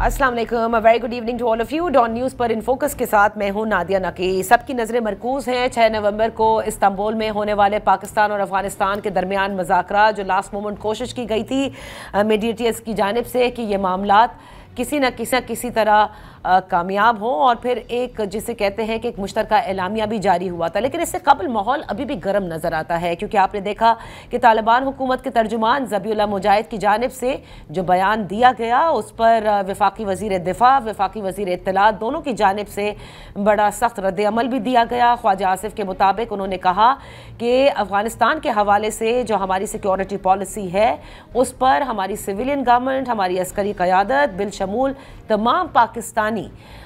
अस्सलाम वालेकुम, very good evening to all of you. Dawn News पर इन फोकस के साथ मैं हूं नादिया नकी। सबकी नज़रें मरकूज़ हैं 6 नवंबर को इस्तांबुल में होने वाले पाकिस्तान और अफगानिस्तान के दरमियान मुज़ाकरात, जो लास्ट मोमेंट कोशिश की गई थी मीडिएटर्स की जानिब से कि ये मामलात किसी न किसी तरह कामयाब हों और फिर एक जिसे कहते हैं कि एक मुश्तरका एलामिया भी जारी हुआ था। लेकिन इससे कबल माहौल अभी भी गर्म नज़र आता है, क्योंकि आपने देखा कि तालिबान हुकूमत के तर्जुमान ज़बीउल्लाह मुजाहिद की जानिब से जो बयान दिया गया उस पर वफाकी वज़ीर दिफा, वफाकी वज़ीर इत्तलात दोनों की जानिब से बड़ा सख्त रद्द-ए-अमल भी दिया गया। ख्वाजा आसिफ के मुताबिक उन्होंने कहा कि अफ़गानिस्तान के हवाले से जो हमारी सिक्योरिटी पॉलिसी है उस पर हमारी सिविलियन गवर्नमेंट, हमारी अस्करी क़यादत बिलशमूल तमाम पाकिस्तानी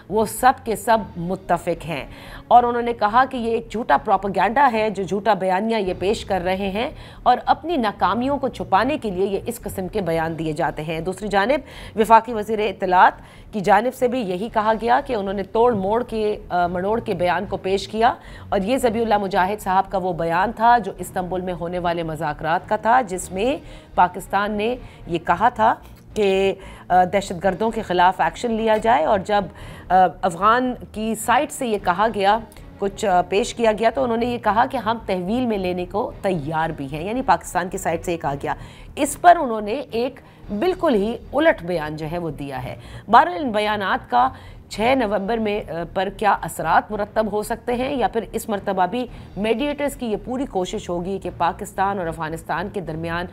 वो सब के सब मुत्तफ़िक हैं। और उन्होंने कहा कि ये एक झूठा प्रोपेगेंडा है जो झूठा बयानिया ये पेश कर रहे हैं और अपनी नाकामियों को छुपाने के लिए ये इस किस्म के बयान दिए जाते हैं। दूसरी जानिब वफाकी वज़ीर इत्तलात की जानिब से भी यही कहा गया कि उन्होंने तोड़ मड़ोड़ के बयान को पेश किया और ये ज़बीउल्लाह मुजाहिद साहब का वो बयान था जो इस्तांबुल में होने वाले मुज़ाकरात का था, जिसमें पाकिस्तान ने ये कहा था कि दहशतगर्दों के ख़िलाफ़ एक्शन लिया जाए। और जब अफ़गान की साइड से ये कहा गया, कुछ पेश किया गया, तो उन्होंने ये कहा कि हम तहवील में लेने को तैयार भी हैं, यानी पाकिस्तान की साइड से ये कहा गया। इस पर उन्होंने एक बिल्कुल ही उलट बयान जो है वो दिया है। बहरहाल इन बयानात का 6 नवंबर में पर क्या असरात मुरतब हो सकते हैं, या फिर इस मरतबा भी मीडिएटर्स की ये पूरी कोशिश होगी कि पाकिस्तान और अफ़गानिस्तान के दरमियान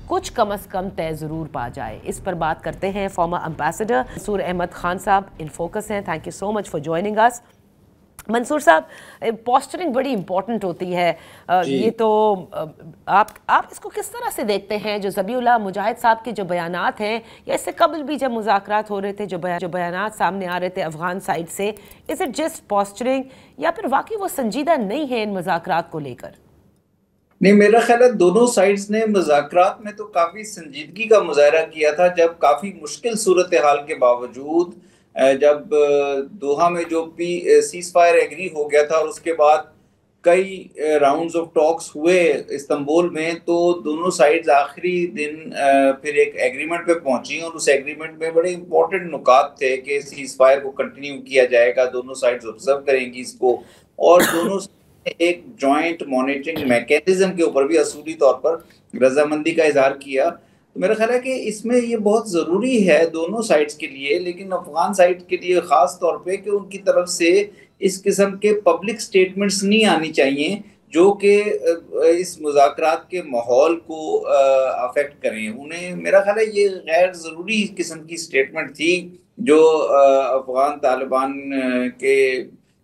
कुछ कम अज़ कम तय ज़रूर पा जाए। इस पर बात करते हैं फॉर्मर एम्बेसडर मंसूर अहमद खान साहब इन फोकस हैं। Thank you so much for joining us. Mansoor साहब, पोस्टरिंग बड़ी इंपॉर्टेंट होती है, ये तो आप इसको किस तरह से देखते हैं? जो ज़बीउल्लाह मुजाहिद साहब के जो बयानात हैं, या इससे कबल भी जब मुज़ाकरात हो रहे थे जो बयानात सामने आ रहे थे अफ़गान साइड से, इज़ इट जस्ट पोस्टरिंग या फिर वाकई वो संजीदा नहीं है इन मुज़ाकरात को लेकर? नहीं, मेरा ख्याल है दोनों साइड्स ने मुज़ाकरात में तो काफ़ी संजीदगी का मुज़ाहरा किया था। जब काफ़ी मुश्किल सूरत हाल के बावजूद जब दोहा में जो सीज़ फायर एग्री हो गया था और उसके बाद कई राउंड्स ऑफ टॉक्स हुए इस्तांबुल में, तो दोनों साइड्स आखिरी दिन फिर एक एग्रीमेंट पे पहुंची और उस एग्रीमेंट में बड़े इंपॉर्टेंट नुकात थे कि सीज़ फायर को कंटिन्यू किया जाएगा, दोनों साइड्स ऑब्जर्व करेंगी इसको, और दोनों एक जॉइंट मॉनिटरिंग मैकेनिज्म के ऊपर भी असूली तौर पर रजामंदी का इजहार किया। तो मेरा ख्याल है कि इसमें ये बहुत ज़रूरी है दोनों साइड्स के लिए, लेकिन अफगान साइड के लिए ख़ास तौर पे कि उनकी तरफ से इस किस्म के पब्लिक स्टेटमेंट्स नहीं आनी चाहिए जो कि इस मुज़ाकरात के माहौल को अफेक्ट करें। उन्हें मेरा ख्याल है ये गैर ज़रूरी किस्म की स्टेटमेंट थी जो अफगान तालिबान के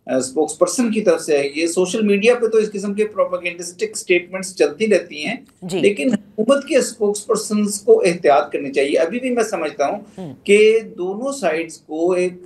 स्पोक्स पर्सन की तरफ से है। ये सोशल मीडिया पे तो इस किस्म के प्रोपेगेंडिस्टिक स्टेटमेंट्स चलती रहती हैं, लेकिन हुकूमत के स्पोक्स पर्सन को एहतियात करनी चाहिए। अभी भी मैं समझता हूँ कि दोनों साइड्स को एक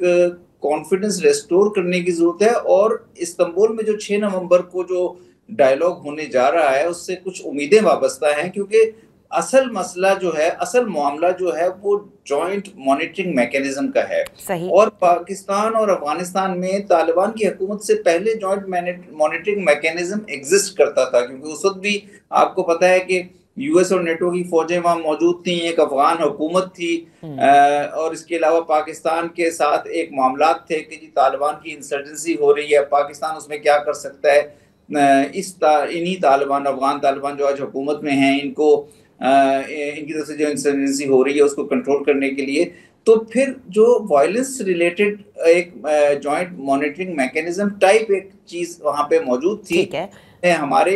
कॉन्फिडेंस रेस्टोर करने की जरूरत है, और इस्तांबुल में जो 6 नवंबर को जो डायलॉग होने जा रहा है उससे कुछ उम्मीदें वाबस्ता हैं, क्योंकि असल मसला जो है, असल मामला जो है वो जॉइंट मॉनिटरिंग मैकेनिज्म का है। और पाकिस्तान और अफगानिस्तान में तालिबान की हुकूमत से पहले जॉइंट मॉनिटरिंग मैकेनिज्म एग्जिस्ट करता था, क्योंकि उस वक्त भी आपको पता है कि यूएस और नेटो की फौजें वहाँ मौजूद थी, एक अफगान हुकूमत थी, और इसके अलावा पाकिस्तान के साथ एक मामलात थे कि जी तालिबान की इंसर्जेंसी हो रही है, पाकिस्तान उसमें क्या कर सकता है। इन्हीं तालिबान, अफगान तालिबान जो आज हुकूमत में हैं, इनकी तरफ से जो इंसर्जेंसी हो रही है उसको कंट्रोल करने के लिए, तो फिर जो वायलेंस रिलेटेड एक जॉइंट मॉनिटरिंग मैकेनिज्म टाइप एक चीज वहां पे मौजूद थी। हमारे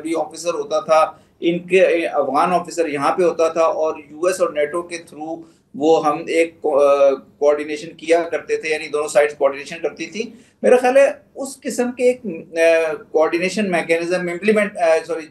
भी ऑफिसर होता था, इनके अफगान ऑफिसर यहाँ पे होता था, और यूएस और नेटो के थ्रू वो हम एक कोऑर्डिनेशन किया करते थे, यानी दोनों साइड्स कोऑर्डिनेशन करती थी। मेरा ख्याल है उस किस्म के एक coordination mechanism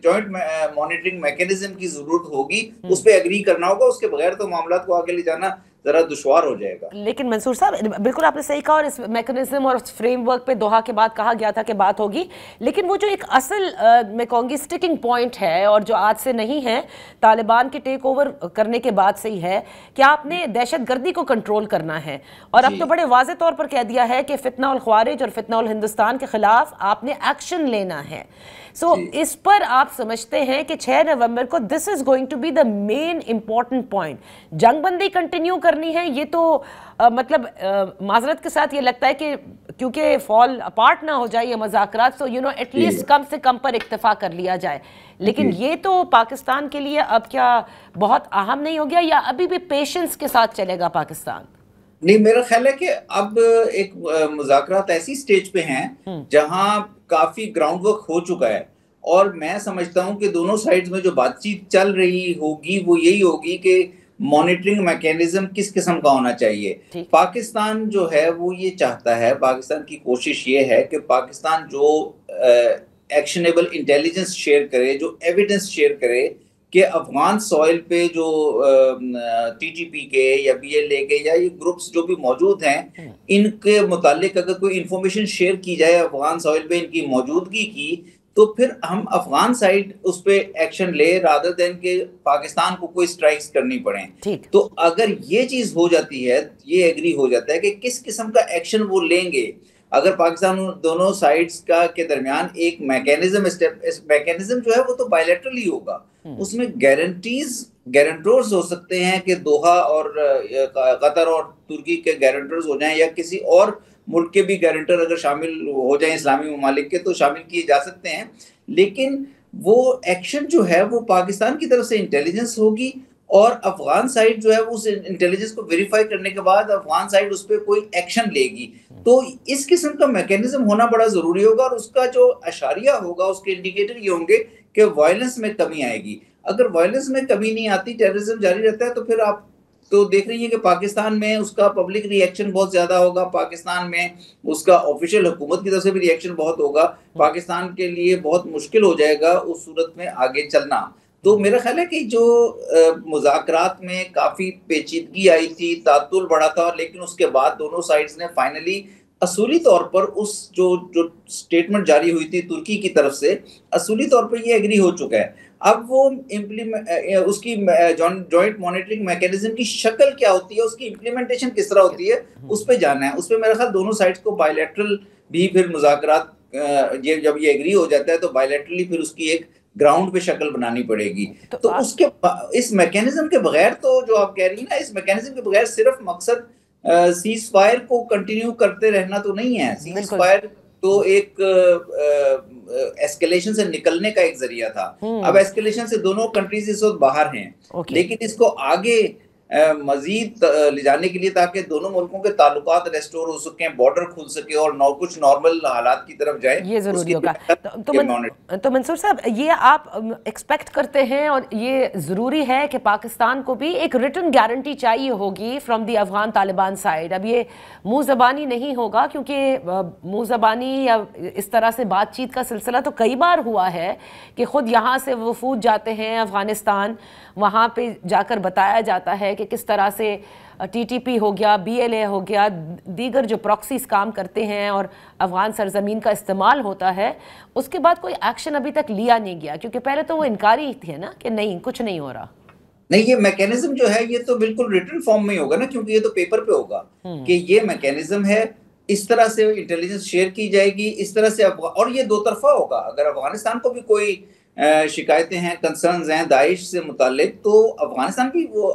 joint monitoring mechanism की जरूरत होगी, उस पर एग्री करना होगा, उसके बगैर तो मामला को आगे ले जाना जरा दुश्वार हो जाएगा। लेकिन मंसूर साहब, बिल्कुल आपने सही कहा, और इस मैकेनिज्म और फ्रेमवर्क पे दोहा के बाद कहा गया था कि बात होगी, लेकिन वो जो एक असल मैं कहूँगी स्टिकिंग पॉइंट है, और जो आज से नहीं है, तालिबान के टेक ओवर करने के बाद से ही है कि आपने दहशतगर्दी को कंट्रोल करना है। और अब तो बड़े वाज़े तौर पर कह दिया है कि फितना उल ख्वारिज और फितना उल हिंदुस्तान के खिलाफ आपने एक्शन लेना है। सो इस पर आप समझते हैं कि 6 नवंबर को this is going to be the main important point, जंगबंदी कंटिन्यू करनी है, ये तो मतलब माजरत के साथ ये लगता है कि क्योंकि फॉल अपार्ट ना हो जाए ये मुज़ाकरात, तो एटलीस्ट कम से कम पर इक्तफा कर लिया जाए। लेकिन ये तो पाकिस्तान के लिए अब क्या बहुत अहम नहीं हो गया, या अभी भी पेशेंस के साथ चलेगा पाकिस्तान? नहीं, मेरा ख्याल है कि अब एक मुज़ाकरात ऐसी स्टेज पे हैं जहां काफी ग्राउंड वर्क हो चुका है, और मैं समझता हूं कि दोनों साइड्स में जो बातचीत चल रही होगी वो यही होगी कि मॉनिटरिंग मैकेनिज्म किस किस्म का होना चाहिए। पाकिस्तान जो है वो ये चाहता है, पाकिस्तान की कोशिश ये है कि पाकिस्तान जो एक्शनेबल इंटेलिजेंस शेयर करे, जो एविडेंस शेयर करे कि अफगान सॉइल पे जो टीटीपी के या बीएलए के या ये ग्रुप्स जो भी मौजूद हैं, इनके मुतालिक अगर कोई इंफॉर्मेशन शेयर की जाए अफगान सॉइल पे इनकी मौजूदगी की, तो फिर हम अफगान साइड उस पे एक्शन ले, रादर देन के पाकिस्तान को कोई स्ट्राइक्स करनी पड़े। तो अगर ये चीज हो जाती है, ये एग्री हो जाता है कि किस किस्म का एक्शन वो लेंगे, अगर पाकिस्तान दोनों साइड्स का के दरमियान एक मैकेनिज्म जो है वो तो बायलैटरल ही होगा, उसमें गारंटर्स हो सकते हैं कि दोहा और कतर और तुर्की के गारंटर्स हो जाएं, या किसी और मुल्क के भी गारंटर अगर शामिल हो जाएं इस्लामी ममालिक के, तो शामिल किए जा सकते हैं। लेकिन वो एक्शन जो है वो पाकिस्तान की तरफ से इंटेलिजेंस होगी, और अफगान साइड जो है उस इंटेलिजेंस को वेरीफाई करने के बाद अफगान साइड उस पर कोई एक्शन लेगी। तो इस किस्म का मैकेनिज्म होना बड़ा जरूरी होगा, और उसका जो अशारिया होगा, उसके इंडिकेटर ये होंगे कि वायलेंस में कमी आएगी। अगर वायलेंस में कमी नहीं आती, टेररिज्म जारी रहता है, तो फिर आप तो देख रही है कि पाकिस्तान में उसका पब्लिक रिएक्शन बहुत ज्यादा होगा, पाकिस्तान में उसका ऑफिशियल हुकूमत की तरफ से भी रिएक्शन बहुत होगा, पाकिस्तान के लिए बहुत मुश्किल हो जाएगा उस सूरत में आगे चलना। तो मेरा ख्याल है कि जो मुज़ाकरात में काफी पेचीदगी आई थी, तातुल बढ़ा था, लेकिन उसके बाद दोनों साइड्स ने फाइनली असूली तौर पर उस जो स्टेटमेंट जारी हुई थी तुर्की की तरफ से, असूली तौर पर ये एग्री हो चुका है। अब वो उसकी जॉइंट मॉनिटरिंग मैकेनिज्म की शक्ल क्या होती है, उसकी इम्प्लीमेंटेशन किस तरह होती है, उस पर जाना है। उस पर मेरा ख्याल दोनों साइड्स को बायलैटरल भी फिर मुज़ाकरात जब ये एग्री हो जाता है तो बायलैटरली फिर उसकी एक ग्राउंड पे शक्ल बनानी पड़ेगी। तो उसके इस मैकेनिज्म के बगैर, तो जो आप कह रही हैं ना, इस मैकेनिज्म के बगैर सिर्फ मकसद सीज फायर को कंटिन्यू करते रहना तो नहीं है। सीज फायर तो एक एस्केलेशन से निकलने का एक जरिया था। अब एस्केलेशन से दोनों कंट्रीज इस वक्त बाहर हैं, लेकिन इसको आगे मजीद ले जाने के लिए, ताकि दोनों मुल्कों के ताल्लुकात रेस्टोर हो सकें, बॉर्डर खुल सके और कुछ नॉर्मल हालात की तरफ जाए, ये जरूरी होगा। तो मंसूर साहब, ये आप एक्सपेक्ट करते हैं और ये ज़रूरी है कि पाकिस्तान को भी एक रिटन गारंटी चाहिए होगी from the Afghan Taliban side. अब ये मुँह ज़बानी नहीं होगा, क्योंकि मुँह ज़बानी या इस तरह से बातचीत का सिलसिला तो कई बार हुआ है कि ख़ुद यहाँ से वफूद जाते हैं अफ़गानिस्तान, वहाँ पे जाकर बताया जाता है कि किस तरह से टीटीपी हो गया, बीएलए हो गया, दीगर जो प्रॉक्सीज काम करते हैं और अफगान सरजमीन का इस्तेमाल होता है, उसके बाद कोई एक्शन अभी तक लिया नहीं गया, क्योंकि पहले तो वो इनकारी थे ना कि नहीं, कुछ नहीं हो रहा। नहीं, ये मैकेनिज्म जो है ये तो बिल्कुल रिटन फॉर्म में ही होगा ना, क्योंकि ये तो पेपर पे होगा कि ये मैकेनिज्म है, इस तरह से इंटेलिजेंस शेयर की जाएगी, इस तरह से और ये दो तरफा होगा। अगर अफगानिस्तान को भी कोई शिकायतें हैं, कंसर्न्स हैं दाइश से मुतालिक, तो अफगानिस्तान भी वो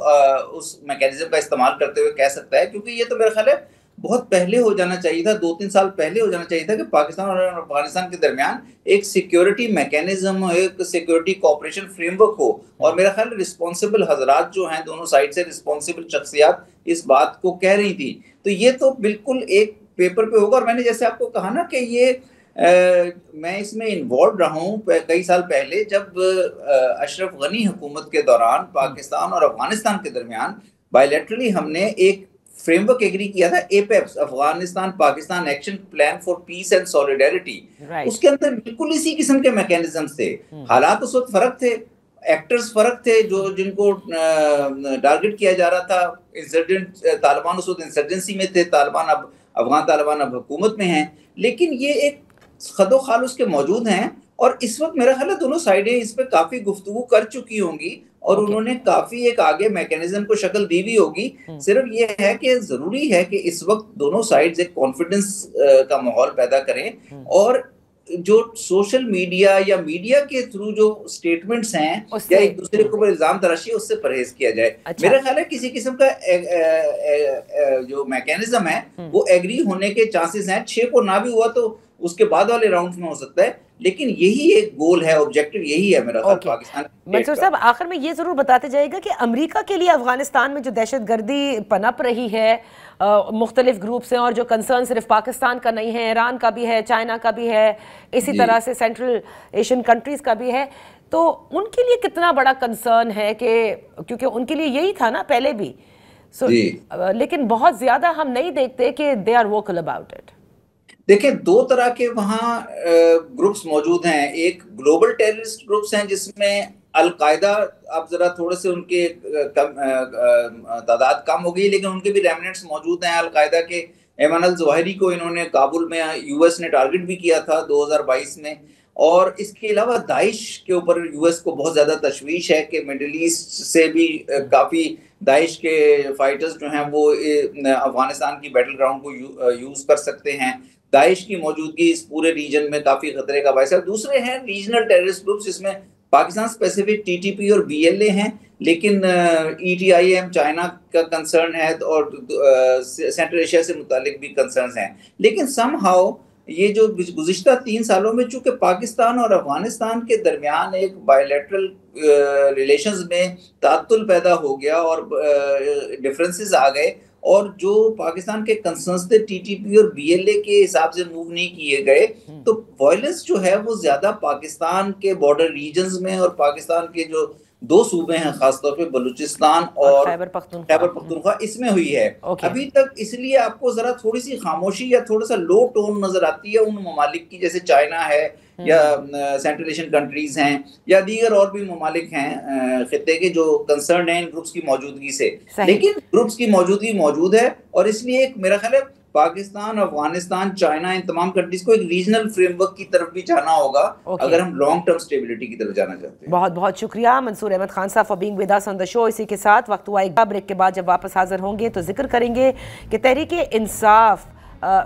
उस मैकेनिज्म का इस्तेमाल करते हुए कह सकता है, क्योंकि ये तो मेरा ख्याल है बहुत पहले हो जाना चाहिए था, 2-3 साल पहले हो जाना चाहिए था कि पाकिस्तान और अफगानिस्तान के दरमियान एक सिक्योरिटी मैकेनिज्म, एक सिक्योरिटी कोऑपरेशन फ्रेमवर्क हो। और मेरा ख्याल रिस्पॉन्सिबल हजरात जो हैं दोनों साइड से, रिस्पॉन्सिबल शख्सियात इस बात को कह रही थी। तो ये तो बिल्कुल एक पेपर पे होगा। और मैंने जैसे आपको कहा ना कि ये मैं इसमें इन्वॉल्व रहा हूँ कई साल पहले, जब अशरफ गनी हुकूमत के दौरान पाकिस्तान और अफगानिस्तान के दरमियान बायलैटरली हमने एक फ्रेमवर्क एग्री किया था, APAPPS, Afghanistan Pakistan action plan for peace and solidarity. उसके अंदर बिल्कुल इसी किस्म के मैकेनिज्म्स थे। हालात उस वक्त फर्क थे, एक्टर्स फर्क थे, जो जिनको टारगेट किया जा रहा था। इंसर्जेंट तालिबान उस वक्त इंसर्जेंसी में थे, तालिबान अब अफगान तालिबान अब हुकूमत में हैं, लेकिन ये एक खदो खाल उसके मौजूद हैं। और इस वक्त मेरा ख्याल है दोनों साइडें इस पर काफी गुफ्तगू कर चुकी होंगी और उन्होंने काफी एक आगे मैकेनिज्म को शक्ल दी भी होगी। सिर्फ ये है कि जरूरी है कि इस वक्त दोनों साइड्स एक कॉन्फिडेंस का माहौल पैदा करें और जो सोशल मीडिया या मीडिया के थ्रू जो स्टेटमेंट्स हैं या एक दूसरे के ऊपर इल्जाम तराशी है, उससे परहेज किया जाए। अच्छा। मेरा ख्याल है किसी किस्म का जो मैकेनिज्म है वो एग्री होने के चांसेस हैं। 6 को ना भी हुआ तो उसके बाद वाले राउंड में हो सकता है, लेकिन यही एक गोल है, ऑब्जेक्टिव यही है मेरा ख्याल पाकिस्तान। मंसूर साहब, आखिर में ये जरूर बताते जाएगा कि अमेरिका के लिए अफगानिस्तान में जो दहशतगर्दी पनप रही है, मुख्तलिफ ग्रुप्स हैं और जो कंसर्न सिर्फ पाकिस्तान का नहीं है, ईरान का भी है, चाइना का भी है, इसी तरह से सेंट्रल एशियन कंट्रीज का भी है, तो उनके लिए कितना बड़ा कंसर्न है कि क्योंकि उनके लिए यही था ना पहले भी। लेकिन बहुत ज्यादा हम नहीं देखते कि they are vocal about it. देखिए, 2 तरह के वहाँ ग्रुप्स मौजूद हैं। एक ग्लोबल टेररिस्ट ग्रुप्स हैं जिसमें अल-कायदा, अब जरा थोड़े से उनके तादाद कम हो गई, लेकिन उनके भी रेमिनेंट्स मौजूद हैं। अल-कायदा के ऐमन अल-ज़वाहिरी को इन्होंने काबुल में यूएस ने टारगेट भी किया था 2022 में। और इसके अलावा दाइश के ऊपर यूएस को बहुत ज़्यादा तशवीश है कि मिडिल ईस्ट से भी काफ़ी दाइश के फाइटर्स जो हैं वो अफगानिस्तान की बैटल ग्राउंड को यूज़ कर सकते हैं। दाइश की मौजूदगी इस पूरे रीजन में काफ़ी खतरे का बायस है। दूसरे हैं रीजनल टेररिस्ट ग्रुप्स, जिसमें पाकिस्तान स्पेसिफिक टीटीपी और बीएलए हैं, लेकिन ईटीआईएम चाइना का कंसर्न है और सेंट्रल एशिया से मुतालिक भी कंसर्न्स हैं। लेकिन समहाउ ये जो गुज़िश्ता 3 सालों में चूंकि पाकिस्तान और अफगानिस्तान के दरमियान एक बायलैटरल रिलेशंस में तातुल पैदा हो गया और डिफरेंसेस आ गए, और जो पाकिस्तान के कंसर्न्स थे टीटीपी और बीएलए के हिसाब से मूव नहीं किए गए, तो वायलेंस जो है वो ज्यादा पाकिस्तान के बॉर्डर रीजन्स में और पाकिस्तान के जो 2 सूबे हैं, खासतौर पे बलूचिस्तान और खैबर पख्तूनख्वा, इसमें हुई है अभी तक। इसलिए आपको जरा थोड़ी सी खामोशी या थोड़ा सा लो टोन नजर आती है उन ममालिक की, जैसे चाइना है या सेंट्रल एशियन कंट्रीज हैं या दीगर और भी ममालिक हैं खित्ते के, जो कंसर्न है इन ग्रुप्स की मौजूदगी से। लेकिन ग्रुप्स की मौजूदगी मौजूद है, और इसलिए एक मेरा ख्याल है पाकिस्तान, अफगानिस्तान, चाइना, इन तमाम कंट्रीज को एक रीजनल फ्रेमवर्क की तरफ भी जाना होगा अगर हम लॉन्ग टर्म स्टेबिलिटी की तरफ जाना चाहते हैं। बहुत बहुत शुक्रिया मंसूर अहमद खान साहब for being with us on the show. इसी के साथ वक्त हुआ एक ब्रेक के बाद जब वापस हाजिर होंगे तो जिक्र करेंगे कि तहरीक-ए-इंसाफ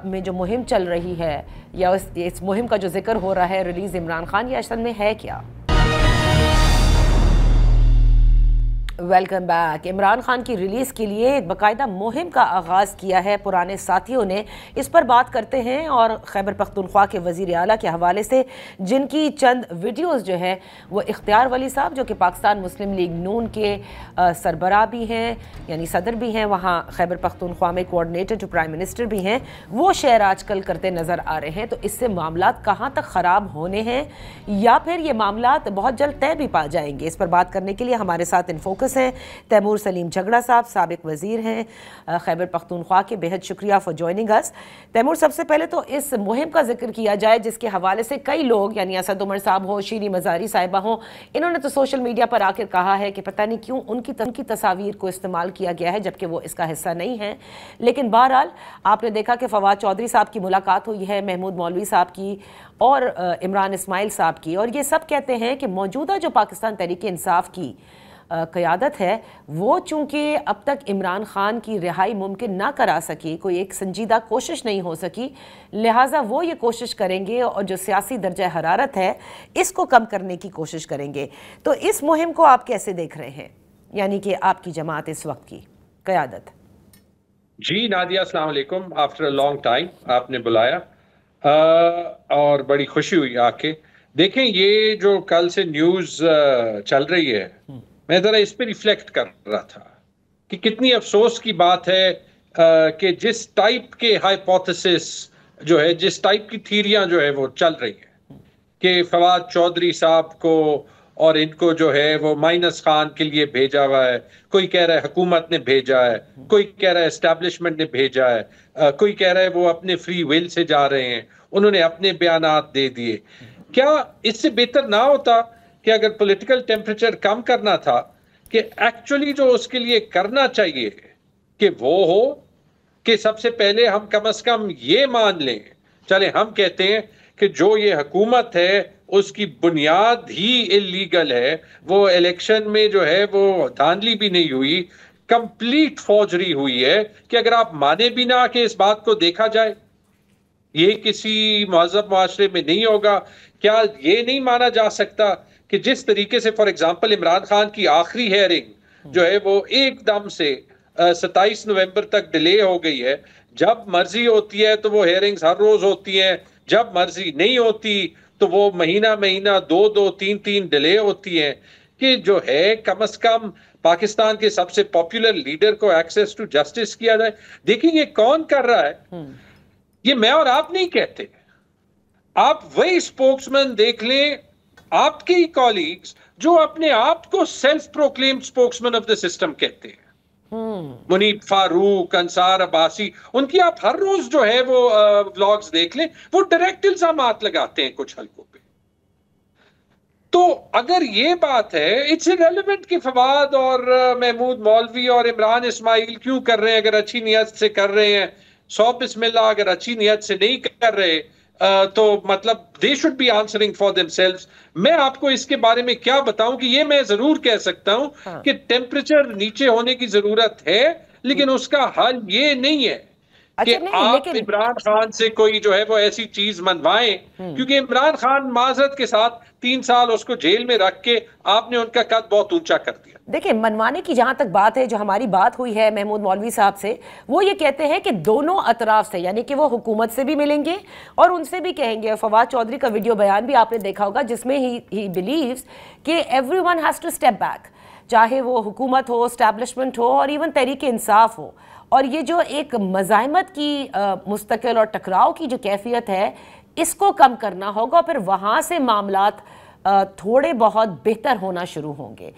में जो मुहिम चल रही है या इस मुहिम का जो जिक्र हो रहा है रिलीज इमरान खान, ये असल में है क्या। Welcome back. इमरान खान की रिलीज़ के लिए एक बाकायदा मुहिम का आगाज़ किया है पुराने साथियों ने। इस पर बात करते हैं और खैबर पख्तूनख्वा के वज़ीर आला के हवाले से जिनकी चंद वीडियोस जो है वो इख्तियार वली साहब, जो कि पाकिस्तान मुस्लिम लीग नून के सरबराह भी हैं, यानी सदर भी हैं, वहाँ खैबर पख्तूनख्वा में कोऑर्डिनेटर टू प्राइम मिनिस्टर भी हैं, वो शेयर आजकल करते नज़र आ रहे हैं। तो इससे मामलात कहाँ तक ख़राब होने हैं या फिर ये मामलात बहुत जल्द तय भी पा जाएंगे, इस पर बात करने के लिए हमारे साथ इन फोकस हैं तैमूर सलीम झगड़ा साहब, साबिक वजीर हैं खैबर पख्तूनख्वा के। बेहद शुक्रिया फॉर जॉइनिंग अस। तैमूर, सबसे पहले तो इस मुहिम का जिक्र किया जाए जिसके हवाले से कई लोग, यानी असद उमर साहब हो, शीरी मजारी साहिबा हो, इन्होंने तो सोशल मीडिया पर आकर कहा है कि पता नहीं क्यों उनकी तस्वीर को इस्तेमाल किया गया है जबकि वो इसका हिस्सा नहीं है। लेकिन बहरहाल आपने देखा कि फवाद चौधरी साहब की मुलाकात हुई है, महमूद मौलवी साहब की और इमरान इस्माइल साहब की, और ये सब कहते हैं कि मौजूदा जो पाकिस्तान तहरीक इंसाफ की क़यादत है वो चूँकि अब तक इमरान खान की रिहाई मुमकिन ना करा सकी, कोई एक संजीदा कोशिश नहीं हो सकी, लिहाजा वो ये कोशिश करेंगे और जो सियासी दर्जा हरारत है इसको कम करने की कोशिश करेंगे। तो इस मुहिम को आप कैसे देख रहे हैं, यानी कि आपकी जमात इस वक्त की क़यादत? जी नादिया, अस्सलाम वालेकुम। आफ्टर अ लॉन्ग टाइम आपने बुलाया और बड़ी खुशी हुई आके। देखें, ये जो कल से न्यूज़ चल रही है, मैं ज़रा इस पे रिफ्लेक्ट कर रहा था कि कितनी अफसोस की बात है कि जिस टाइप के हाइपोथेसिस जो है, जिस टाइप की थीरियां जो है वो चल रही है कि फवाद चौधरी साहब को और इनको जो है वो माइनस खान के लिए भेजा हुआ है, कोई कह रहा है हुकूमत ने भेजा है, कोई कह रहा है एस्टैब्लिशमेंट ने भेजा है, कोई कह रहा है वो अपने फ्री विल से जा रहे हैं, उन्होंने अपने बयानात दे दिए। क्या इससे बेहतर ना होता कि अगर पॉलिटिकल टेम्परेचर कम करना था कि एक्चुअली जो उसके लिए करना चाहिए कि वो हो कि सबसे पहले हम कम से कम ये मान लें, चले हम कहते हैं कि जो ये हुकूमत है उसकी बुनियाद ही इलीगल है, वो इलेक्शन में जो है वो धांधली भी नहीं हुई, कंप्लीट फौजरी हुई है, कि अगर आप माने भी ना कि इस बात को देखा जाए ये किसी महज़ब मुआशरे में नहीं होगा। क्या ये नहीं माना जा सकता कि जिस तरीके से फॉर एग्जांपल इमरान खान की आखिरी हेयरिंग जो है वो एकदम से 27 नवंबर तक डिले हो गई है। जब मर्जी होती है तो वो हेयरिंग्स हर रोज होती हैं, जब मर्जी नहीं होती तो वो महीना महीना 2-2 3-3 डिले होती है। कि जो है कम से कम पाकिस्तान के सबसे पॉपुलर लीडर को एक्सेस टू जस्टिस किया जाए। देखिए ये कौन कर रहा है, ये मैं और आप नहीं कहते। आप वही स्पोक्समैन देख लें, आपके ही कॉलीग्स जो अपने आप को self proclaimed spokesman of the system कहते हैं, मुनीब फारूक, अंसार अब्बासी, उनकी आप हर रोज जो है वो व्लॉग्स देख लें, वो डायरेक्ट इल्जामात लगाते हैं कुछ हलकों पे। तो अगर ये बात है, इट्स इररिलेवेंट कि फवाद और महमूद मौलवी और इमरान इस्माइल क्यों कर रहे हैं। अगर अच्छी नीयत से कर रहे हैं, 100 बिस्मिल्लाह। अगर अच्छी नीयत से नहीं कर रहे तो मतलब they should be answering for themselves. मैं आपको इसके बारे में क्या बताऊं कि ये मैं जरूर कह सकता हूं कि टेम्परेचर नीचे होने की जरूरत है, लेकिन उसका हल ये नहीं है कि आप इमरान खान से कोई जो है वो ऐसी चीज मनवाएं, क्योंकि इमरान खान माजरत के साथ 3 साल उसको जेल में रख के आपने उनका कद बहुत ऊंचा कर दिया। देखिए, मनवाने की जहां तक बात है, जो हमारी बात हुई है महमूद मौलवी साहब से, वो ये कहते हैं कि दोनों अतराफ से, यानी कि वो हुकूमत से भी मिलेंगे और उनसे भी कहेंगे। फवाद चौधरी का वीडियो बयान भी आपने देखा होगा, जिसमें ही बिलीव्स कि everyone has to step back, चाहे वो हुकूमत हो, एस्टैब्लिशमेंट हो और इवन तहरीक इंसाफ हो। और ये जो एक मज़ाहमत की मुस्तकिल और टकराव की जो कैफियत है, इसको कम करना होगा और फिर वहाँ से मामलात थोड़े बहुत बेहतर होना शुरू होंगे।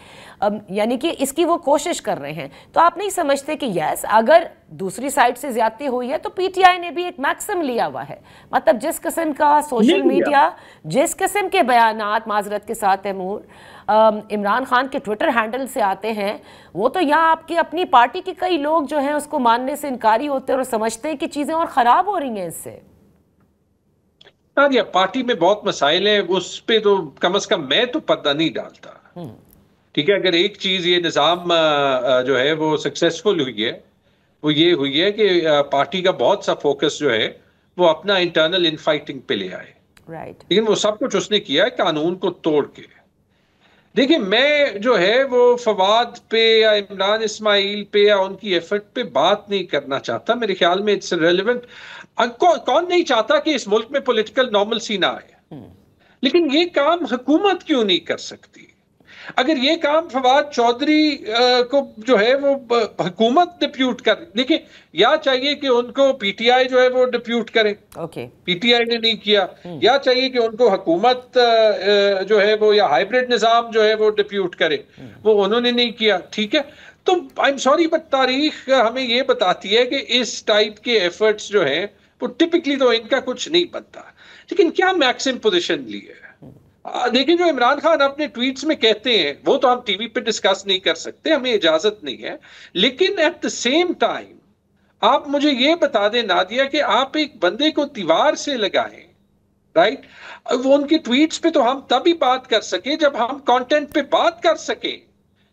यानी कि इसकी वो कोशिश कर रहे हैं। तो आप नहीं समझते कि यस, अगर दूसरी साइड से ज्यादती हुई है तो पीटीआई ने भी एक मैक्सिम लिया हुआ है। मतलब जिस किस्म का सोशल मीडिया, जिस किस्म के बयानात, माजरत के साथ तैमूर, इमरान खान के ट्विटर हैंडल से आते हैं, वो तो यहाँ आपकी अपनी पार्टी के कई लोग जो हैं उसको मानने से इनकारी होते हैं और समझते हैं कि चीज़ें और ख़राब हो रही हैं इससे। नादिया, पार्टी में बहुत मसाइल हैं, उस पे तो कम से कम मैं तो पर्दा नहीं डालता। ठीक है, अगर एक चीज़ ये निज़ाम जो है वो सक्सेसफुल हुई है, वो ये हुई है कि पार्टी का बहुत सा फोकस जो है वो अपना इंटरनल इनफाइटिंग पे ले आए। लेकिन वो सब कुछ उसने किया है कानून को तोड़ के। देखिए, मैं जो है वो फवाद पे या इमरान इस्माइल पे या उनकी एफर्ट पे बात नहीं करना चाहता। मेरे ख्याल में इट्स रेलेवेंट। कौन नहीं चाहता कि इस मुल्क में पॉलिटिकल नॉर्मलसी ना आए, लेकिन ये काम हुकूमत क्यों नहीं कर सकती? अगर ये काम फवाद चौधरी को जो है वो हुकूमत डिप्यूट कर, देखिए, या चाहिए कि उनको पीटीआई जो है वो डिप्यूट करे, पीटीआई ने नहीं किया, या चाहिए कि उनको हुकूमत जो है वो या हाइब्रिड निजाम जो है वो डिप्यूट करे, वो उन्होंने नहीं किया। ठीक है, तो आई एम सॉरी बट तारीख हमें ये बताती है कि इस टाइप के एफर्ट्स जो हैं वो टिपिकली तो इनका कुछ नहीं बनता। लेकिन क्या मैक्सिम पोजीशन ली है? देखिए, जो इमरान खान अपने ट्वीट्स में कहते हैं वो तो हम टीवी पे डिस्कस नहीं कर सकते, हमें इजाजत नहीं है। लेकिन एट द सेम टाइम आप मुझे ये बता दें नादिया कि आप एक बंदे को दीवार से लगाएं, राइट? वो उनके ट्वीट्स पे तो हम तभी बात कर सके जब हम कंटेंट पे बात कर सके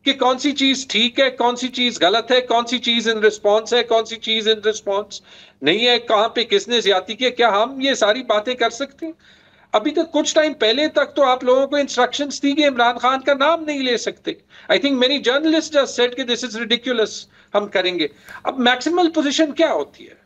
कि कौन सी चीज ठीक है, कौन सी चीज गलत है, कौन सी चीज इन रिस्पॉन्स है, कौन सी चीज इन रिस्पॉन्स नहीं है, कहां पे किसने ज्यादती की। क्या हम ये सारी बातें कर सकते हैं? अभी तक कुछ टाइम पहले तक तो आप लोगों को इंस्ट्रक्शंस दी कि इमरान खान का नाम नहीं ले सकते। I think many journalist just said कि दिस इज रिडिकुलस, हम करेंगे। अब मैक्सिमल पोजीशन क्या होती है?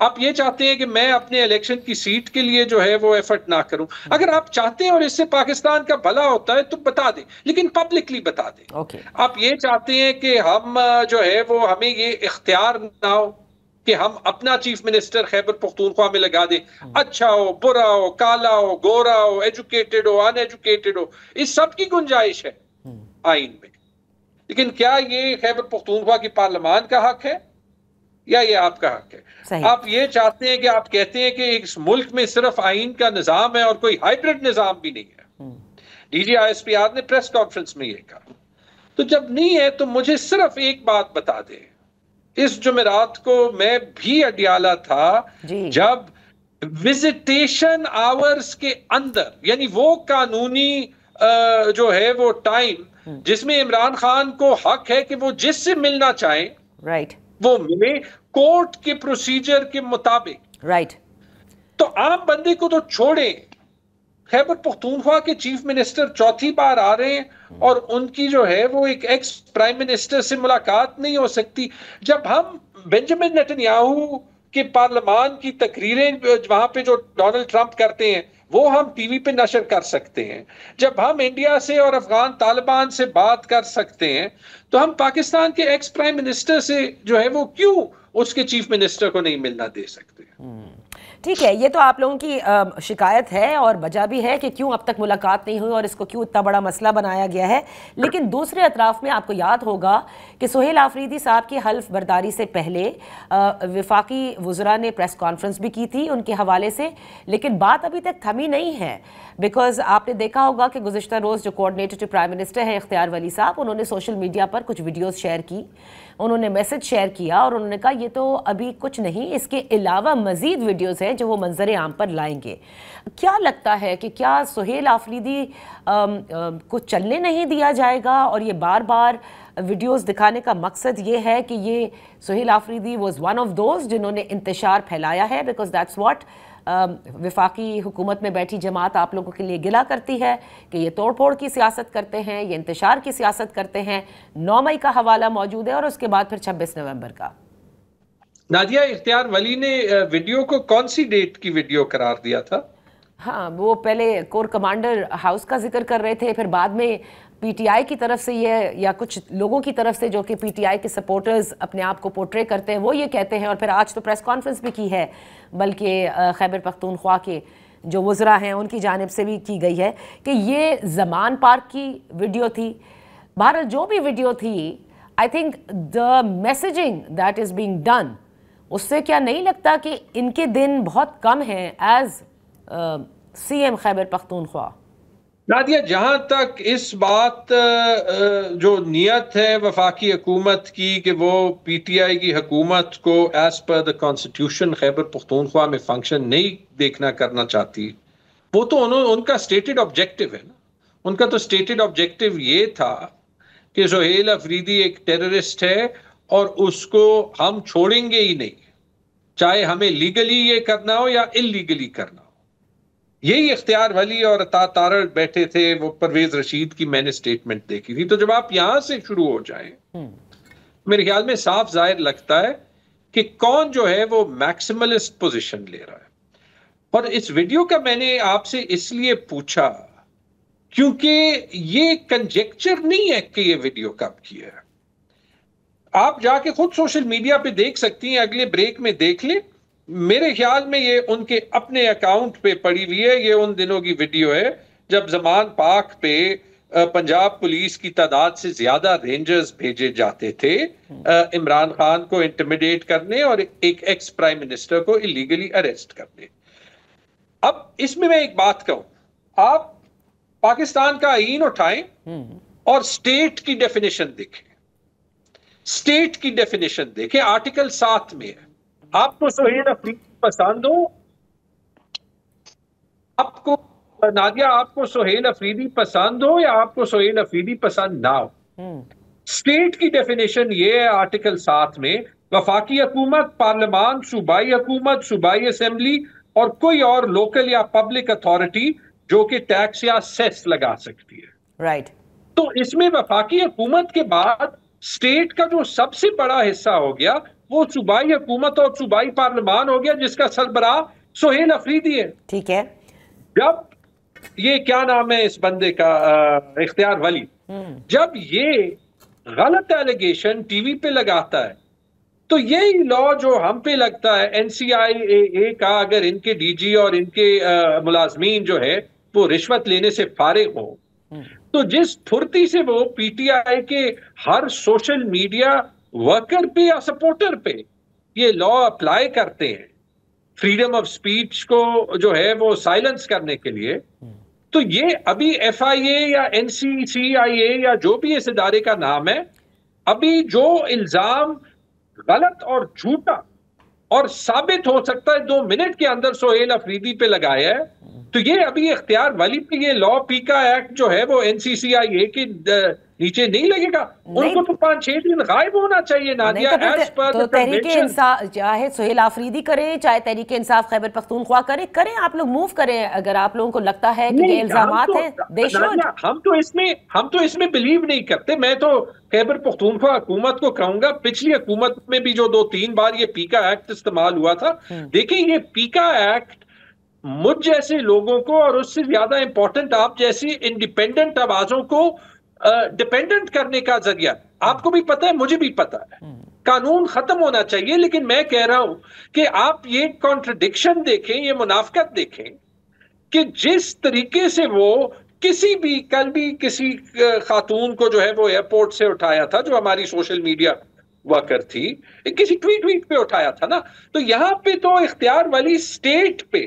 आप ये चाहते हैं कि मैं अपने इलेक्शन की सीट के लिए जो है वो एफर्ट ना करूं। अगर आप चाहते हैं और इससे पाकिस्तान का भला होता है तो बता दें, लेकिन पब्लिकली बता दें। आप ये चाहते हैं कि हम जो है वो हमें ये इख्तियार ना हो कि हम अपना चीफ मिनिस्टर खैबर पख्तूनख्वा में लगा दें, अच्छा हो, बुरा हो, काला हो, गोरा हो, एजुकेटेड हो, अनएजुकेटेड हो, इस सब की गुंजाइश है आइन में। लेकिन क्या ये खैबर पख्तूनख्वा की पार्लियामान का हक है या ये आपका हक है? आप ये चाहते हैं कि आप कहते हैं कि इस मुल्क में सिर्फ आइन का निजाम है और कोई हाइब्रिड निजाम भी नहीं है। DGISPR ने प्रेस कॉन्फ्रेंस में ये कहा। तो जब नहीं है तो मुझे सिर्फ एक बात बता दे, इस जुमेरात को मैं भी अडियाला था जब विजिटेशन आवर्स के अंदर, यानी वो कानूनी जो है वो टाइम जिसमें इमरान खान को हक है कि वो जिससे मिलना चाहे, राइट, वो मिले कोर्ट के प्रोसीजर के मुताबिक, राइट। तो आम बंदे को तो छोड़े, खैबर पख्तूनख्वा के चीफ मिनिस्टर चौथी बार आ रहे हैं और उनकी जो है वो एक एक्स प्राइम मिनिस्टर से मुलाकात नहीं हो सकती। जब हम बेंजामिन नेतन्याहू के पार्लियामान की तकरीरें वहां पे जो डोनाल्ड ट्रंप करते हैं वो हम टीवी पे नशर कर सकते हैं, जब हम इंडिया से और अफगान तालिबान से बात कर सकते हैं, तो हम पाकिस्तान के एक्स प्राइम मिनिस्टर से जो है वो क्यों उसके चीफ मिनिस्टर को नहीं मिलना दे सकते? ठीक है, ये तो आप लोगों की शिकायत है और वजह भी है कि क्यों अब तक मुलाकात नहीं हुई और इसको क्यों इतना बड़ा मसला बनाया गया है। लेकिन दूसरे अतराफ में आपको याद होगा कि सुहेल आफरीदी साहब की हल्फ बर्दारी से पहले वफाकी वज़रा ने प्रेस कॉन्फ्रेंस भी की थी उनके हवाले से, लेकिन बात अभी तक थमी नहीं है। बिकॉज आपने देखा होगा कि गुज़िश्ता रोज़ जो कोऑर्डिनेटर टू प्राइम मिनिस्टर हैं इख्तियार वली साहब, उन्होंने सोशल मीडिया पर कुछ वीडियोज़ शेयर की, उन्होंने मैसेज शेयर किया और उन्होंने कहा ये तो अभी कुछ नहीं, इसके अलावा मज़ीद वीडियोज़ हैं जो वो मंजर आम पर लाएंगे। क्या लगता है कि क्या सुहेल आफरीदी को चलने नहीं दिया जाएगा और ये बार बार वीडियोस दिखाने का मकसद ये है कि ये Suhail Afridi was one of those जिन्होंने इंतशार फैलाया है? बिकॉज दैट्स व्हाट वफाकी हुकूमत में बैठी जमात आप लोगों के लिए गिला करती है कि ये तोड़ फोड़ की सियासत करते हैं, ये इंतशार की सियासत करते हैं। 9 मई का हवाला मौजूद है और उसके बाद फिर 26 नवंबर का। नादिया, इख्तियार वली ने वीडियो को कौन सी डेट की वीडियो करार दिया था? हाँ, वो पहले कोर कमांडर हाउस का जिक्र कर रहे थे, फिर बाद में पीटीआई की तरफ से ये या कुछ लोगों की तरफ से जो कि पीटीआई के सपोर्टर्स अपने आप को पोर्ट्रे करते हैं वो ये कहते हैं, और फिर आज तो प्रेस कॉन्फ्रेंस भी की है बल्कि खैबर पख्तूनख्वा के जो वज़रा हैं उनकी जानिब से भी की गई है कि ये ज़मान पार्क की वीडियो थी। बहरहाल जो भी वीडियो थी, I think the messaging that is being done, उससे क्या नहीं लगता कि इनके दिन बहुत कम हैं एज सीएम खैबर पख्तूनख्वा? नादिया, जहां तक इस बात जो नियत है वफाकी हुकूमत की कि वो पीटीआई की हुकूमत को as per the constitution Khyber Pakhtunkhwa में फंक्शन नहीं देखना करना चाहती, वो तो उनका स्टेटेड ऑब्जेक्टिव है ना। उनका तो स्टेटेड ऑब्जेक्टिव ये था कि सुहेल अफरीदी एक टेररिस्ट है और उसको हम छोड़ेंगे ही नहीं, चाहे हमें लीगली ये करना हो या इलीगली करना हो। यही इख्तियार वली और तारड़ बैठे थे, वो परवेज रशीद की मैंने स्टेटमेंट देखी थी। तो जब आप यहां से शुरू हो जाएं, मेरे ख्याल में साफ जाहिर लगता है कि कौन जो है वो मैक्सिमलिस्ट पोजीशन ले रहा है। और इस वीडियो का मैंने आपसे इसलिए पूछा क्योंकि ये कंजेक्चर नहीं है कि ये वीडियो कब की है। आप जाके खुद सोशल मीडिया पे देख सकती हैं, अगले ब्रेक में देख लें। मेरे ख्याल में ये उनके अपने अकाउंट पे पड़ी हुई है। ये उन दिनों की वीडियो है जब ज़मान पाक पे पंजाब पुलिस की तादाद से ज्यादा रेंजर्स भेजे जाते थे इमरान खान को इंटिमिडेट करने और एक एक्स प्राइम मिनिस्टर को इलीगली अरेस्ट करने। अब इसमें मैं एक बात कहूं, आप पाकिस्तान का आईन उठाएं और स्टेट की डेफिनेशन देखें। स्टेट की डेफिनेशन देखें, आर्टिकल 7 में है, आपको सुहेल अफरीदी पसंद हो, आपको नादिया आपको सुहेल अफरीदी पसंद हो या आपको सुहेल अफरीदी पसंद ना हो, स्टेट की डेफिनेशन ये है आर्टिकल 7 में, वफाकी हुकूमत, पार्लियामान, सूबाई हुकूमत, सूबाई असेंबली और कोई और लोकल या पब्लिक अथॉरिटी जो कि टैक्स या सेस लगा सकती है। राइट। तो इसमें वफाकी हुकूमत के बाद स्टेट का जो सबसे बड़ा हिस्सा हो गया वो सूबाई हुकूमत और सूबाई पार्लियामान हो गया, जिसका सरबराह सुहेल अफरीदी है। ठीक है। जब ये क्या नाम है इस बंदे का, इख्तियार वली, जब ये गलत एलिगेशन टीवी पे लगाता है तो यही लॉ जो हम पे लगता है NCIA का, अगर इनके डीजी और इनके मुलाजमीन जो है वो रिश्वत लेने से फारिग हो, तो जिस फुर्ती से वो पीटीआई के हर सोशल मीडिया वर्कर पे या सपोर्टर पे ये लॉ अप्लाई करते हैं फ्रीडम ऑफ स्पीच को जो है वो साइलेंस करने के लिए, तो ये अभी FIA या NCCIA या जो भी इस इदारे का नाम है, अभी जो इल्जाम गलत और झूठा और साबित हो सकता है 2 मिनट के अंदर सुहेल अफरीदी पे लगाया है, तो ये अभी इख्तियार वली पे ये लॉ पीका एक्ट जो है वो NCCIA की नीचे नहीं लगेगा? उनको तो 5-6 दिन गायब होना चाहिए नादिया। तो तहरीक इंसाफ चाहे सुहेल आफरीदी करे, चाहे तहरीक इंसाफ खैबर पख्तूनख्वा करें, आप लोग मूव करें अगर आप लोगों को लगता है कि ये इल्जामात हैं। हम तो इसमें बिलीव नहीं करते। मैं तो खैबर पख्तूनख्वा हुकूमत को कहूंगा, पिछली हुकूमत में भी जो 2-3 बार ये पीका एक्ट इस्तेमाल हुआ था, देखिए ये पीका एक्ट मुझ जैसे लोगों को और उससे ज्यादा इंपॉर्टेंट आप जैसी इंडिपेंडेंट आवाजों को डिपेंडेंट करने का जरिया। आपको भी पता है, मुझे भी पता है, कानून खत्म होना चाहिए। लेकिन मैं कह रहा हूं कि आप ये कॉन्ट्रडिक्शन देखें, ये मुनाफिकत देखें कि जिस तरीके से वो कल भी किसी खातून को जो है वो एयरपोर्ट से उठाया था, जो हमारी सोशल मीडिया वर्कर थी, किसी ट्वीट पे उठाया था ना, तो यहां पे तो इख्तियार वाली स्टेट पे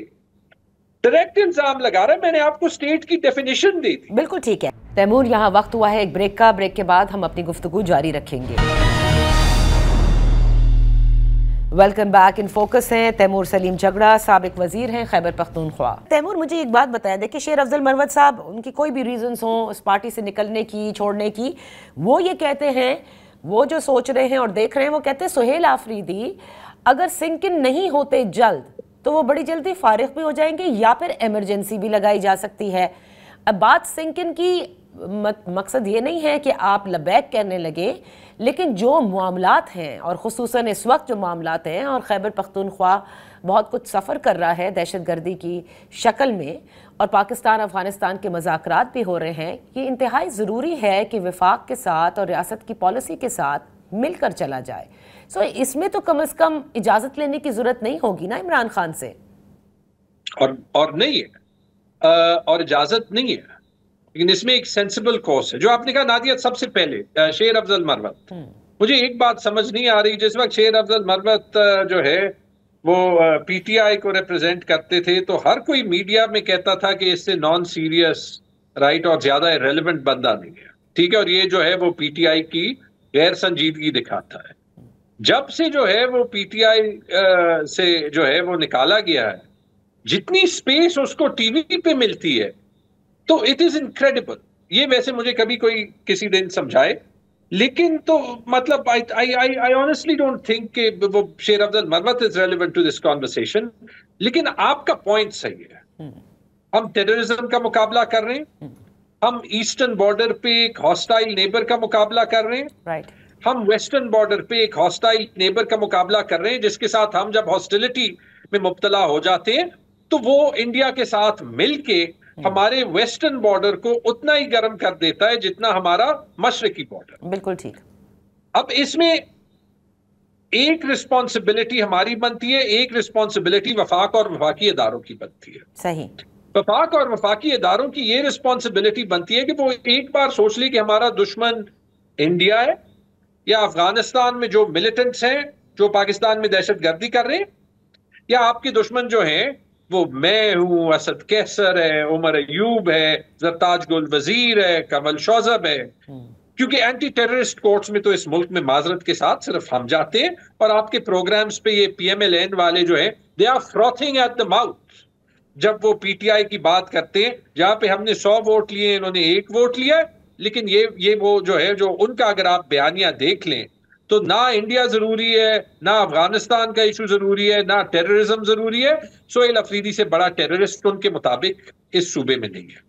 डायरेक्ट इल्जाम लगा रहा है। मैंने आपको स्टेट की डेफिनेशन दी थी। बिल्कुल ठीक है तैमूर, यहाँ वक्त हुआ है एक ब्रेक का। ब्रेक के बाद हम अपनी गुफ्तगू जारी रखेंगे। Welcome back. इन फोकस हैं तैमूर सलीम झगड़ा, साबिक वजीर हैं खैबर पख्तूनख्वा। तैमूर, मुझे एक बात बताएं, देखिए शेर अफजल मरवत साहब, उनकी कोई भी रीजंस हों उस पार्टी से निकलने की, छोड़ने की, वो ये कहते हैं, वो जो सोच रहे हैं और देख रहे हैं, वो कहते हैं सुहेल आफरीदी अगर सिंक इन नहीं होते जल्द तो वो बड़ी जल्दी फारिग भी हो जाएंगे या फिर इमरजेंसी भी लगाई जा सकती है। अब बात सिंक इन की मकसद ये नहीं है कि आप लबैक कहने लगे, लेकिन जो मामलात हैं और ख़ुसूसन इस वक्त जो मामलात हैं, और खैबर पख्तूनख्वा बहुत कुछ सफ़र कर रहा है दहशत गर्दी की शक्ल में, और पाकिस्तान अफ़गानिस्तान के मज़ाकरात भी हो रहे हैं, ये इंतहाई ज़रूरी है कि वफाक के साथ और रियासत की पॉलिसी के साथ मिलकर चला जाए। सो इसमें तो कम से कम इजाज़त लेने की ज़रूरत नहीं होगी ना इमरान खान से, और नहीं है, और इजाज़त नहीं है, लेकिन इसमें एक सेंसिबल कोर्स है। जो आपने कहा नादिया, सबसे पहले शेर अफजल मरवत, मुझे एक बात समझ नहीं आ रही। जिस वक्त शेर अफजल मरवत जो है वो पीटीआई को रिप्रेजेंट करते थे, तो हर कोई मीडिया में कहता था कि इससे नॉन सीरियस राइट और ज्यादा इरेलेवेंट बंदा नहीं है, ठीक है, और ये जो है वो पीटीआई की गैर संजीदगी दिखाता है। जब से जो है वो पीटीआई से जो है वो निकाला गया है, जितनी स्पेस उसको टीवी पे मिलती है, तो इट इज इनक्रेडिबल। ये वैसे मुझे कभी कोई किसी दिन समझाए, लेकिन तो मतलब आई ऑनेस्टली डोंट थिंक कि वो Sher Afzal Marwat is relevant to this conversation. लेकिन आपका पॉइंट सही है, हम टेररिज्म का मुकाबला कर रहे हैं, हम ईस्टर्न बॉर्डर पे एक हॉस्टाइल नेबर का मुकाबला कर रहे हैं, राइट। हम वेस्टर्न बॉर्डर पे एक हॉस्टाइल नेबर का मुकाबला कर रहे हैं, जिसके साथ हम जब हॉस्टिलिटी में मुब्तला हो जाते हैं तो वो इंडिया के साथ मिलके हमारे वेस्टर्न बॉर्डर को उतना ही गर्म कर देता है जितना हमारा मशरकी बॉर्डर। बिल्कुल ठीक। अब इसमें एक रिस्पॉन्सिबिलिटी हमारी बनती है, एक रिस्पॉन्सिबिलिटी वफाक और वफाकी इदारों की बनती है। सही। वफाक और वफाकी इदारों की ये रिस्पॉन्सिबिलिटी बनती है कि वो एक बार सोच ले कि हमारा दुश्मन इंडिया है या अफगानिस्तान में जो मिलिटेंट्स हैं जो पाकिस्तान में दहशत गर्दी कर रहे हैं, या आपके दुश्मन जो हैं वो मैं हूं, असद कैसर है, उमर अयूब है, जरताज गुल वजीर है, कमल शौजब है। क्योंकि एंटी टेररिस्ट कोर्ट्स में तो इस मुल्क में माजरत के साथ सिर्फ हम जाते हैं, और आपके प्रोग्राम्स पे ये पीएमएलएन वाले जो हैं they are frothing at the mouth जब वो पीटीआई की बात करते हैं, जहां पे हमने 100 वोट लिए, इन्होंने 1 वोट लिया। लेकिन ये वो जो है, जो उनका अगर आप बयानिया देख लें तो ना इंडिया जरूरी है, ना अफगानिस्तान का इशू जरूरी है, ना टेररिज्म जरूरी है। सुहेल अफरीदी से बड़ा टेररिस्ट उनके मुताबिक इस सूबे में नहीं है।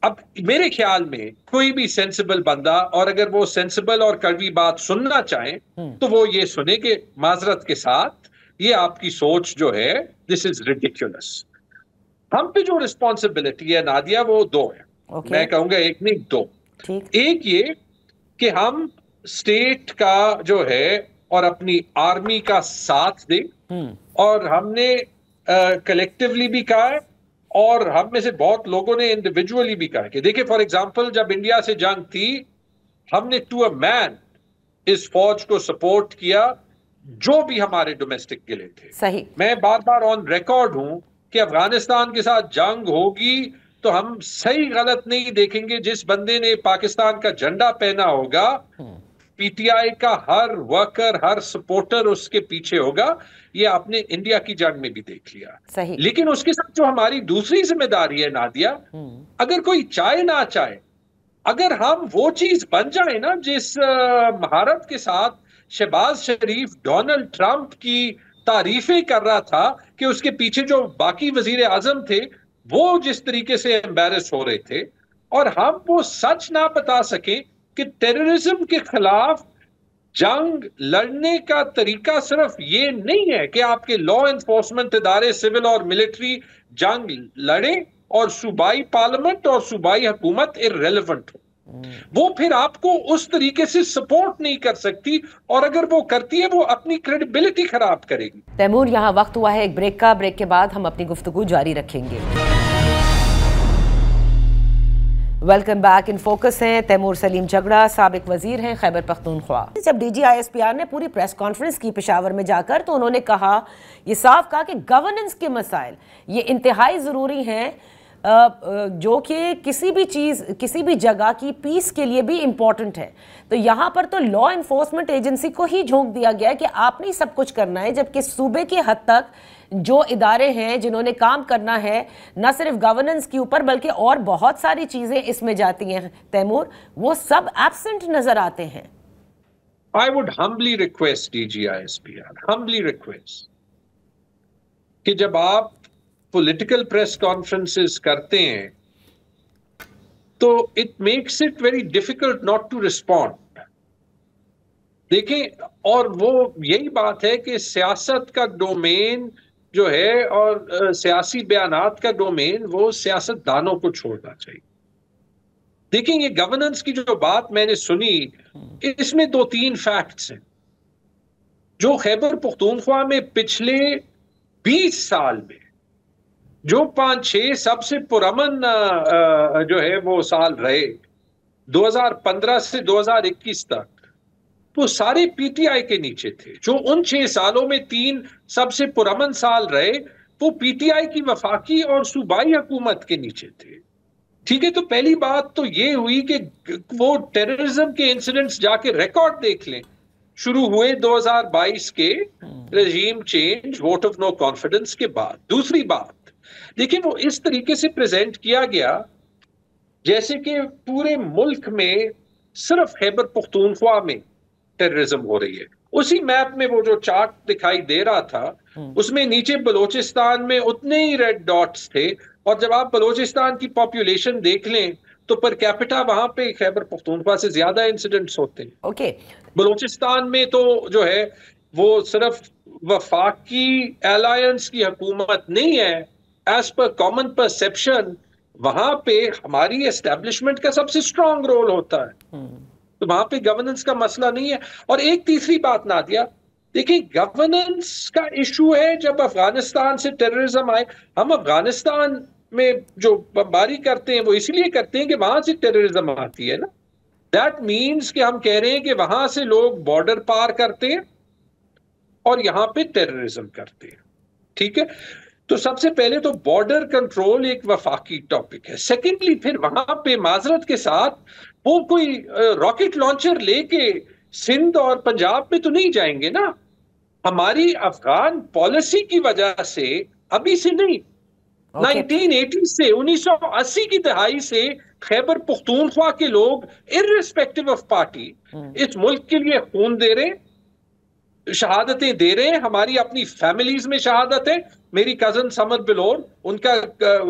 अब मेरे ख्याल में कोई भी सेंसिबल बंदा, और अगर वो सेंसिबल और कड़वी बात सुनना चाहें तो वो ये सुने कि माजरत के साथ ये आपकी सोच जो है दिस इज रिडिकुलस। हम पे जो रिस्पॉन्सिबिलिटी है नादिया वो 2 है। मैं कहूंगा 1 नहीं 2। एक ये कि हम स्टेट का जो है और अपनी आर्मी का साथ दें, और हमने कलेक्टिवली भी कहा है और हम में से बहुत लोगों ने इंडिविजुअली भी कहा कि देखिए, फॉर एग्जांपल जब इंडिया से जंग थी, हमने टू अ मैन इस फौज को सपोर्ट किया जो भी हमारे डोमेस्टिक गिले थे। सही। मैं बार बार ऑन रिकॉर्ड हूं कि अफगानिस्तान के साथ जंग होगी तो हम सही गलत नहीं देखेंगे, जिस बंदे ने पाकिस्तान का झंडा पहना होगा पीटीआई का हर वर्कर, हर सपोर्टर उसके पीछे होगा। ये आपने इंडिया की जंग में भी देख लिया। सही। लेकिन उसके साथ जो हमारी दूसरी जिम्मेदारी है नादिया, अगर कोई चाहे ना चाहे अगर हम वो चीज बन जाए ना जिस महारत के साथ शहबाज शरीफ डोनाल्ड ट्रंप की तारीफें कर रहा था कि उसके पीछे जो बाकी वजीर आजम थे वो जिस तरीके से एम्बेरस हो रहे थे, और हम वो सच ना बता सके कि टेररिज्म के खिलाफ जंग लड़ने का तरीका सिर्फ ये नहीं है कि आपके लॉ एनफोर्समेंट इदारे सिविल और मिलिट्री जंग लड़े और सूबाई पार्लियामेंट और सूबाई हुकूमत इररेलेवेंट हो, वो फिर आपको उस तरीके से सपोर्ट नहीं कर सकती, और अगर वो करती है वो अपनी क्रेडिबिलिटी खराब करेगी। तैमूर, यहाँ वक्त हुआ है एक ब्रेक का। ब्रेक के बाद हम अपनी गुफ्तगू जारी रखेंगे। Welcome back. इन फोकस हैं तैमूर सलीम झगड़ा, साबिक वजीर हैं खैबर पख्तूनख्वा। जब DGISPR ने पूरी प्रेस कॉन्फ्रेंस की पेशावर में जाकर, तो उन्होंने कहा, ये साफ कहा कि गवर्नेंस के मसाइल ये इंतहाई ज़रूरी हैं, जो कि किसी भी चीज़ किसी भी जगह की पीस के लिए भी इम्पॉर्टेंट है। तो यहाँ पर तो लॉ इन्फोर्समेंट एजेंसी को ही झोंक दिया गया कि आपने ही सब कुछ करना है, जबकि सूबे के हद तक जो इदारे हैं जिन्होंने काम करना है न सिर्फ गवर्नेंस के ऊपर बल्कि और बहुत सारी चीज़ें इसमें जाती हैं तैमूर, वो सब एब्सेंट नजर आते हैं। I would humbly request DGISPR, humbly request कि जब आप पॉलिटिकल प्रेस कॉन्फ्रेंसेस करते हैं तो it makes it very difficult not to respond. देखें, और वो यही बात है कि सियासत का डोमेन जो है और सियासी बयानात का डोमेन वो सियासतदानों को छोड़ना चाहिए। देखें, ये गवर्नेंस की जो बात मैंने सुनी, इसमें 2-3 फैक्ट्स हैं जो खैबर पख्तूनख्वा में पिछले 20 साल में जो 5-6 सबसे पुरअमन जो है वो साल रहे 2015 से 2021 तक, वो सारे पीटीआई के नीचे थे। जो उन 6 सालों में 3 सबसे पुरअमन साल रहे वो पीटीआई की वफाकी और सूबाई हुकूमत के नीचे थे। ठीक है, तो पहली बात तो ये हुई कि वो टेररिज्म के इंसिडेंट्स जाके रिकॉर्ड देख लें, शुरू हुए 2022 के regime change vote of no confidence के बाद। दूसरी बात, देखिए, वो इस तरीके से प्रेजेंट किया गया जैसे कि पूरे मुल्क में सिर्फ खैबर पख्तूनख्वा में टेररिज्म हो रही है। उसी मैप में वो जो चार्ट दिखाई दे रहा था उसमें नीचे बलोचिस्तान में उतने ही रेड डॉट्स थे, और जब आप बलोचिस्तान की पॉपुलेशन देख लें तो पर कैपिटा वहां पे खैबर पख्तूनख्वा से ज्यादा इंसिडेंट्स होते हैं। ओके, बलोचिस्तान में तो जो है वो सिर्फ वफाकी अलायंस की हुकूमत नहीं है, एज पर कॉमन परसेप्शन वहां पे हमारी एस्टेब्लिशमेंट का सबसे स्ट्रांग रोल होता है, तो वहां पे गवर्नेंस का मसला नहीं है। और एक तीसरी बात नादिया, देखिए, गवर्नेंस का इशू है जब अफगानिस्तान से टेररिज्म आए। हम अफगानिस्तान में जो बमबारी करते हैं वो इसलिए करते हैं कि वहां से टेररिज्म आती है ना। दैट मीन्स कि हम कह रहे हैं कि वहां से लोग बॉर्डर पार करते हैं और यहां पे टेररिज्म करते हैं। ठीक है, तो सबसे पहले तो बॉर्डर कंट्रोल एक वफाकी टॉपिक है। सेकेंडली, फिर वहां पे माजरत के साथ वो कोई रॉकेट लॉन्चर लेके सिंध और पंजाब में तो नहीं जाएंगे ना। हमारी अफगान पॉलिसी की वजह से, अभी से नहीं, 1980 से 1980 की दहाई से खैबर पख्तूनख्वा के लोग इर्रिस्पेक्टिव ऑफ पार्टी इस मुल्क के लिए खून दे रहे, शहादतें दे रहे हैं। हमारी अपनी फैमिलीज में शहादत है। मेरी कजन समर बिलोर, उनका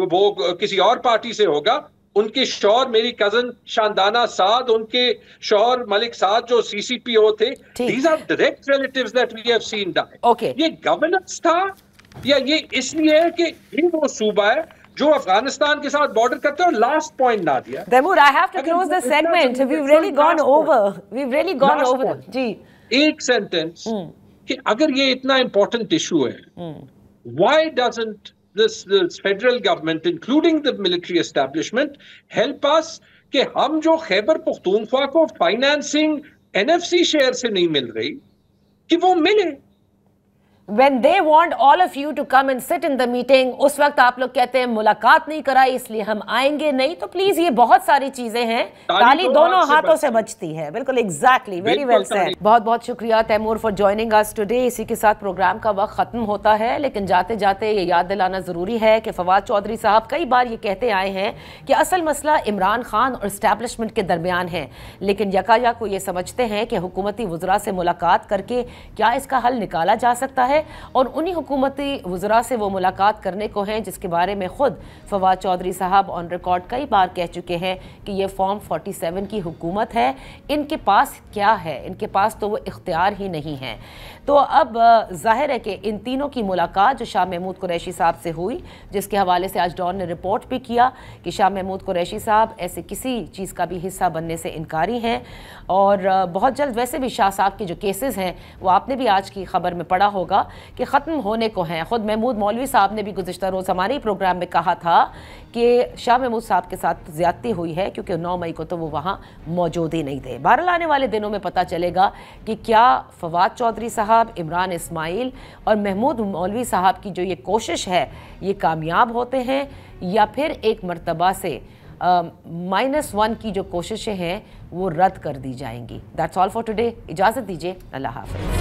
वो किसी और पार्टी से होगा, उनके शौहर मेरी कजन शानदाना साद, उनके शौहर मलिक साद जो CCPO थे, these are direct relatives that we have seen die. Okay. ये गवर्नेंस था या ये इसलिए है कि ये वो सूबा है जो अफगानिस्तान के साथ बॉर्डर करते हैं। और लास्ट पॉइंट ना दिया, Taimur, I have to close this segment. We've really gone over. We've really gone over. जी, एक सेंटेंस कि अगर ये इतना इंपॉर्टेंट इशू है, why doesn't this federal government, including the military establishment, help us कि हम जो खैबर पख्तूनख्वा को फाइनेंसिंग NFC शेयर से नहीं मिल रही कि वो मिले। When they want all of you to come and sit in the meeting, उस वक्त आप लोग कहते हैं मुलाकात नहीं कराई इसलिए हम आएंगे नहीं। तो प्लीज ये बहुत सारी चीजें हैं, ताली दोनों हाथों से बजती है। बिल्कुल एग्जैक्टली, वेरी वेल सेड। बहुत बहुत शुक्रिया Taimur for joining us today. इसी के साथ प्रोग्राम का वक्त खत्म होता है, लेकिन जाते जाते ये याद दिलाना जरूरी है कि फवाद चौधरी साहब कई बार ये कहते आए हैं कि असल मसला इमरान खान और एस्टैब्लिशमेंट के दरमियान है, लेकिन यकायक को ये समझते हैं कि हुकूमती वज़रा से मुलाकात करके क्या इसका हल निकाला जा सकता है, और उन्हीं हुकूमती वज़रा से वो मुलाकात करने को हैं जिसके बारे में ख़ुद फवाद चौधरी साहब ऑन रिकॉर्ड कई बार कह चुके हैं कि ये फॉर्म 47 की हुकूमत है, इनके पास क्या है, इनके पास तो वो इख्तियार ही नहीं है। तो अब जाहिर है कि इन तीनों की मुलाकात जो शाह महमूद कुरैशी साहब से हुई, जिसके हवाले से आज डॉन ने रिपोर्ट भी किया कि शाह महमूद कुरैशी साहब ऐसे किसी चीज़ का भी हिस्सा बनने से इनकारी हैं, और बहुत जल्द वैसे भी शाह साहब के जो केसेस हैं वो आपने भी आज की खबर में पढ़ा होगा कि ख़त्म होने को हैं। ख़ुद महमूद मौलवी साहब ने भी गुज़िश्ता रोज़ हमारे ही प्रोग्राम में कहा था कि शाह महमूद साहब के साथ ज़्यादती हुई है, क्योंकि 9 मई को तो वो वहाँ मौजूद ही नहीं थे। बहरहाल आने वाले दिनों में पता चलेगा कि क्या फवाद चौधरी साहब, इमरान इस्माइल और महमूद मौलवी साहब की जो ये कोशिश है ये कामयाब होते हैं, या फिर एक मरतबा से -1 की जो कोशिशें हैं वो रद्द कर दी जाएंगी। That's all for today. इजाज़त दीजिए, अल्लाह हाफ़िज़।